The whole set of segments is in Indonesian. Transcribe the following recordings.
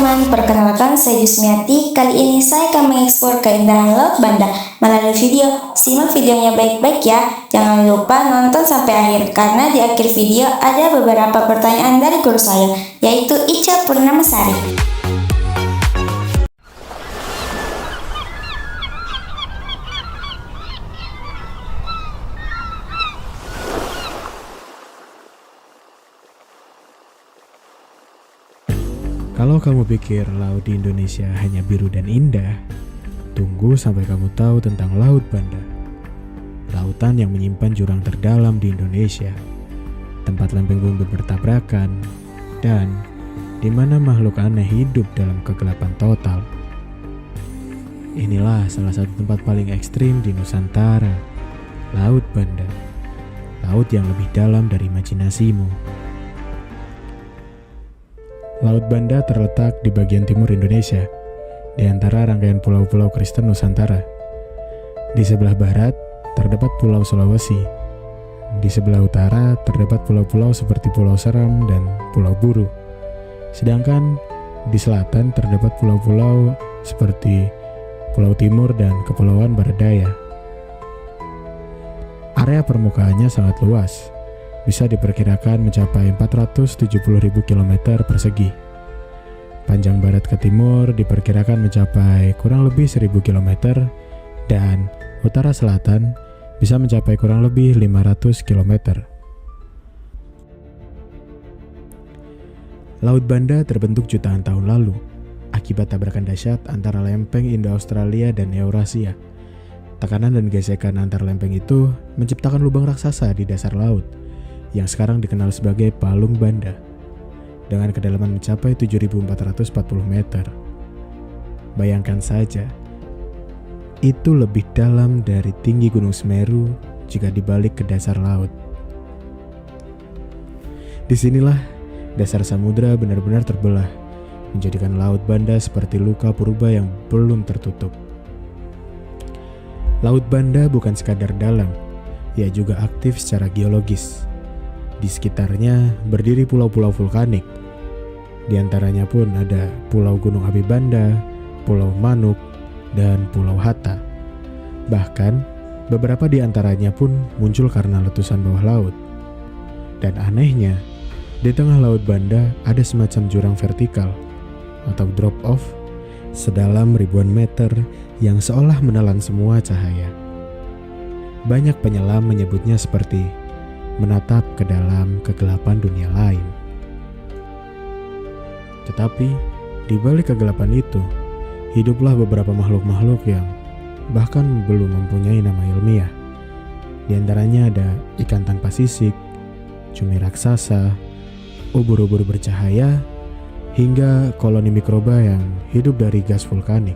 teman-teman, perkenalkan saya Yusmiati. Kali ini saya akan mengeksplor keindahan Laut Banda melalui video. Simak videonya baik-baik ya. Jangan lupa nonton sampai akhir, karena di akhir video ada beberapa pertanyaan dari guru saya, yaitu Ica Purnamasari. Kalau kamu pikir laut di Indonesia hanya biru dan indah, tunggu sampai kamu tahu tentang Laut Banda. Lautan yang menyimpan jurang terdalam di Indonesia, tempat lempeng bumi bertabrakan, dan di mana makhluk aneh hidup dalam kegelapan total. Inilah salah satu tempat paling ekstrim di Nusantara, Laut Banda. Laut yang lebih dalam dari imajinasimu. Laut Banda terletak di bagian timur Indonesia, di antara rangkaian pulau-pulau Kristen Nusantara. Di sebelah barat, terdapat Pulau Sulawesi. Di sebelah utara, terdapat pulau-pulau seperti Pulau Seram dan Pulau Buru. Sedangkan di selatan, terdapat pulau-pulau seperti Pulau Timur dan Kepulauan Barat Daya. Area permukaannya sangat luas, bisa diperkirakan mencapai 470.000 km persegi. Panjang barat ke timur diperkirakan mencapai kurang lebih 1.000 km dan utara selatan bisa mencapai kurang lebih 500 km. Laut Banda terbentuk jutaan tahun lalu akibat tabrakan dahsyat antara lempeng Indo-Australia dan Eurasia. Tekanan dan gesekan antar lempeng itu menciptakan lubang raksasa di dasar laut yang sekarang dikenal sebagai Palung Banda, dengan kedalaman mencapai 7.440 meter. Bayangkan saja, itu lebih dalam dari tinggi Gunung Semeru jika dibalik ke dasar laut. Disinilah dasar samudera benar-benar terbelah, menjadikan Laut Banda seperti luka purba yang belum tertutup. Laut Banda bukan sekadar dalam, ia juga aktif secara geologis. Di sekitarnya berdiri pulau-pulau vulkanik. Di antaranya pun ada Pulau Gunung Api Banda, Pulau Manuk, dan Pulau Hatta. Bahkan, beberapa di antaranya pun muncul karena letusan bawah laut. Dan anehnya, di tengah Laut Banda ada semacam jurang vertikal atau drop-off sedalam ribuan meter yang seolah menelan semua cahaya. Banyak penyelam menyebutnya seperti menatap ke dalam kegelapan dunia lain. Tetapi, di balik kegelapan itu, hiduplah beberapa makhluk-makhluk yang bahkan belum mempunyai nama ilmiah. Di antaranya ada ikan tanpa sisik, cumi raksasa, ubur-ubur bercahaya, hingga koloni mikroba yang hidup dari gas vulkanik.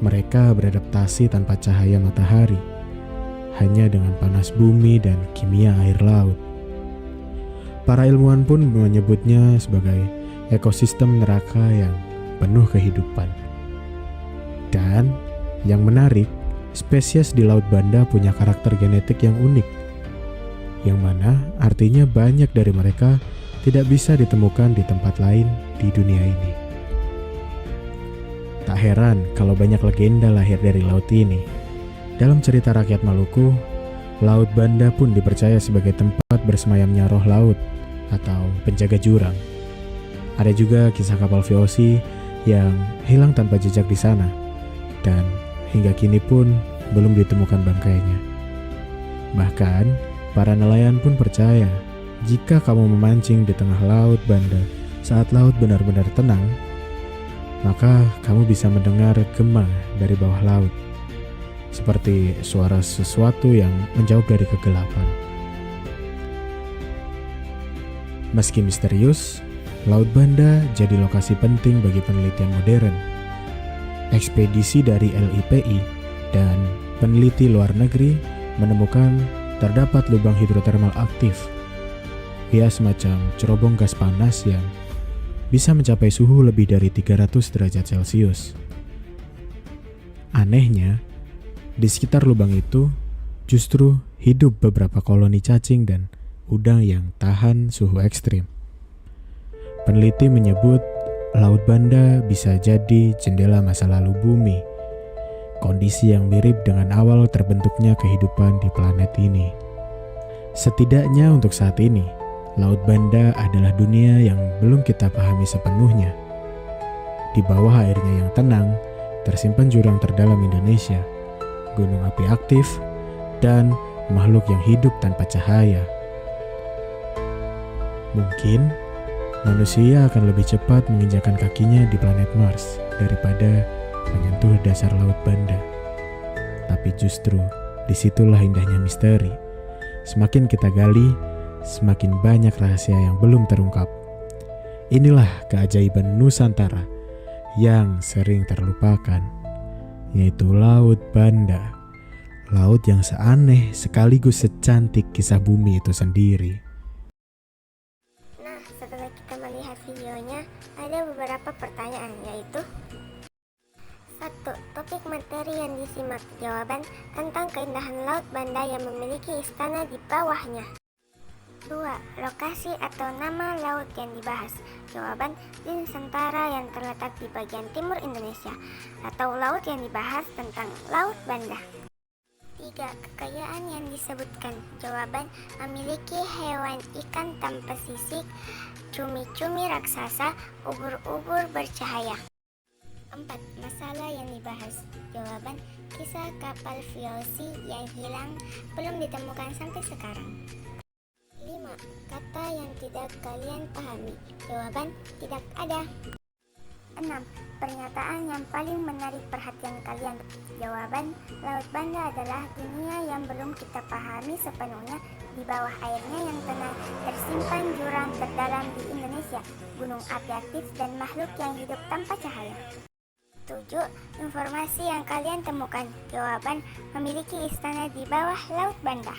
Mereka beradaptasi tanpa cahaya matahari, hanya dengan panas bumi dan kimia air laut. Para ilmuwan pun menyebutnya sebagai ekosistem neraka yang penuh kehidupan. Dan yang menarik, spesies di Laut Banda punya karakter genetik yang unik, yang mana artinya banyak dari mereka tidak bisa ditemukan di tempat lain di dunia ini. Tak heran kalau banyak legenda lahir dari laut ini. Dalam cerita rakyat Maluku, Laut Banda pun dipercaya sebagai tempat bersemayamnya roh laut atau penjaga jurang. Ada juga kisah kapal VOC yang hilang tanpa jejak di sana, dan hingga kini pun belum ditemukan bangkainya. Bahkan, para nelayan pun percaya jika kamu memancing di tengah Laut Banda saat laut benar-benar tenang, maka kamu bisa mendengar gema dari bawah laut, seperti suara sesuatu yang menjauh dari kegelapan. Meski misterius, Laut Banda jadi lokasi penting bagi penelitian modern. Ekspedisi dari LIPI dan peneliti luar negeri menemukan terdapat lubang hidrotermal aktif. Ia semacam cerobong gas panas yang bisa mencapai suhu lebih dari 300 derajat Celcius. Anehnya, di sekitar lubang itu justru hidup beberapa koloni cacing dan udang yang tahan suhu ekstrim. Peneliti menyebut Laut Banda bisa jadi jendela masa lalu bumi, kondisi yang mirip dengan awal terbentuknya kehidupan di planet ini. Setidaknya untuk saat ini, Laut Banda adalah dunia yang belum kita pahami sepenuhnya. Di bawah airnya yang tenang, tersimpan jurang terdalam Indonesia, gunung api aktif, dan makhluk yang hidup tanpa cahaya. Mungkin manusia akan lebih cepat menginjakan kakinya di planet Mars daripada menyentuh dasar Laut Banda. Tapi justru disitulah indahnya misteri. Semakin kita gali, semakin banyak rahasia yang belum terungkap. Inilah keajaiban Nusantara yang sering terlupakan, yaitu Laut Banda. Laut yang seaneh sekaligus secantik kisah bumi itu sendiri. Nah, setelah kita melihat videonya, ada beberapa pertanyaan, yaitu 1. Topik materi yang disimak. Jawaban tentang keindahan Laut Banda yang memiliki istana di bawahnya. 2. Lokasi atau nama laut yang dibahas. Jawaban di Nusantara yang terletak di bagian timur Indonesia, atau laut yang dibahas tentang Laut Banda. 3. Kekayaan yang disebutkan. Jawaban memiliki hewan ikan tanpa sisik, cumi-cumi raksasa, ubur-ubur bercahaya. 4. Masalah yang dibahas. Jawaban kisah kapal VOC yang hilang belum ditemukan sampai sekarang. 5. Kata yang tidak kalian pahami. Jawaban tidak ada. 6. Pernyataan yang paling menarik perhatian kalian. Jawaban Laut Banda adalah dunia yang belum kita pahami sepenuhnya. Di bawah airnya yang tenang tersimpan jurang terdalam di Indonesia, gunung api aktif, dan makhluk yang hidup tanpa cahaya. 7. Informasi yang kalian temukan. Jawaban memiliki istana di bawah Laut Banda.